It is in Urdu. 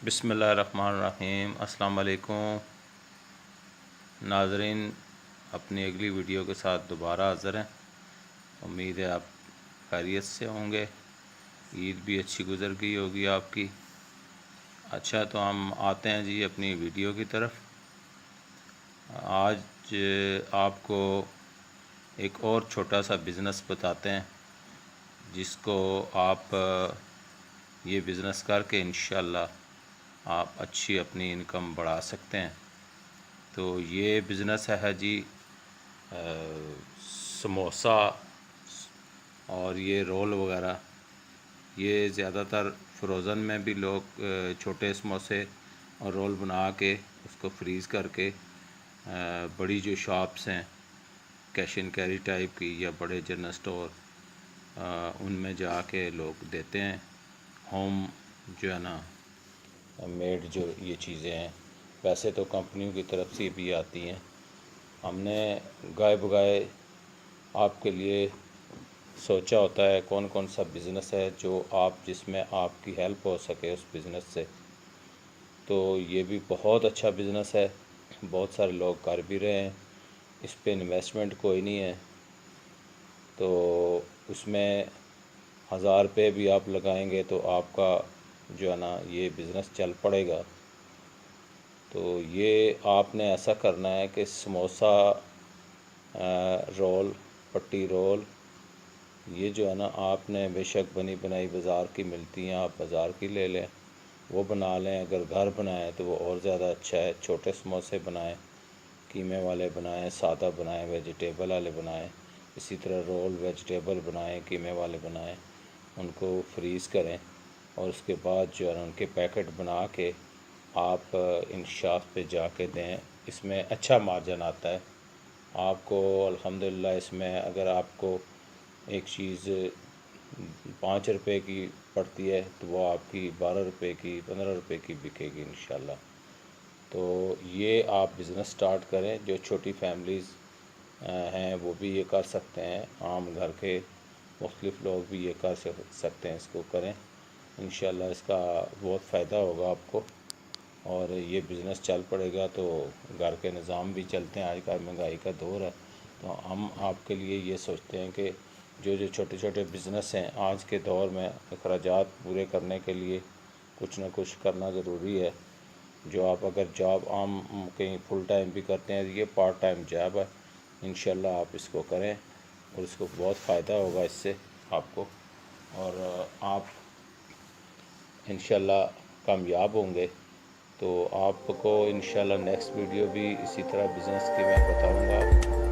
بسم اللہ الرحمن الرحیم۔ السلام علیکم ناظرین، اپنی اگلی ویڈیو کے ساتھ دوبارہ حاضر ہیں۔ امید ہے آپ خیریت سے ہوں گے، عید بھی اچھی گزر گئی ہوگی آپ کی۔ اچھا، تو ہم آتے ہیں جی اپنی ویڈیو کی طرف۔ آج آپ کو ایک اور چھوٹا سا بزنس بتاتے ہیں جس کو آپ یہ بزنس کر کے انشاءاللہ آپ اچھی اپنی انکم بڑھا سکتے ہیں۔ تو یہ بزنس ہے جی سموسا اور یہ رول وغیرہ۔ یہ زیادہ تر فروزن میں بھی لوگ چھوٹے سموسے اور رول بنا کے اس کو فریز کر کے بڑی جو شاپس ہیں کیش اینڈ کیری ٹائپ کی یا بڑے جنرل سٹور ان میں جا کے لوگ دیتے ہیں۔ ہوم جو ہے نا میڈ جو یہ چیزیں ہیں، ویسے تو کمپنیوں کی طرف سے بھی آتی ہیں۔ ہم نے گائے بگائے آپ کے لیے سوچا ہوتا ہے کون کون سا بزنس ہے جو جس میں آپ کی ہیلپ ہو سکے اس بزنس سے۔ تو یہ بھی بہت اچھا بزنس ہے، بہت سارے لوگ کر بھی رہے ہیں۔ اس پہ انویسٹمنٹ کوئی نہیں ہے، تو اس میں 1000 روپے بھی آپ لگائیں گے تو آپ کا جو ہے نا یہ بزنس چل پڑے گا۔ تو یہ آپ نے ایسا کرنا ہے کہ سموسا رول، پٹی رول، یہ جو ہے نا آپ نے بے شک بنی بنائی بازار کی ملتی ہیں، آپ بازار کی لے لیں، وہ بنا لیں۔ اگر گھر بنائیں تو وہ اور زیادہ اچھا ہے۔ چھوٹے سموسے بنائیں، قیمے والے بنائیں، سادہ بنائیں، ویجیٹیبل والے بنائیں۔ اسی طرح رول ویجیٹیبل بنائیں، قیمے والے بنائیں، ان کو فریز کریں اور اس کے بعد جو ہے ان کے پیکٹ بنا کے آپ ان شاپ پہ جا کے دیں۔ اس میں اچھا مارجن آتا ہے آپ کو الحمدللہ۔ اس میں اگر آپ کو ایک چیز 5 روپے کی پڑتی ہے تو وہ آپ کی 12 روپے کی، 15 روپے کی بکے گی انشاءاللہ۔ تو یہ آپ بزنس سٹارٹ کریں۔ جو چھوٹی فیملیز ہیں وہ بھی یہ کر سکتے ہیں، عام گھر کے مختلف لوگ بھی یہ کر سکتے ہیں، اس کو کریں انشاءاللہ۔ اس کا بہت فائدہ ہوگا آپ کو اور یہ بزنس چل پڑے گا تو گھر کے نظام بھی چلتے ہیں۔ آج کل مہنگائی کا دور ہے، تو ہم آپ کے لیے یہ سوچتے ہیں کہ جو چھوٹے چھوٹے بزنس ہیں آج کے دور میں اخراجات پورے کرنے کے لیے کچھ نہ کچھ کرنا ضروری ہے۔ جو آپ اگر جاب عام کہیں فل ٹائم بھی کرتے ہیں، یہ پارٹ ٹائم جاب ہے، انشاءاللہ آپ اس کو کریں اور اس کو بہت فائدہ ہوگا اس سے آپ کو، اور آپ انشاءاللہ کامیاب ہوں گے۔ تو آپ کو انشاءاللہ نیکسٹ ویڈیو بھی اسی طرح بزنس کی میں بتاؤں گا۔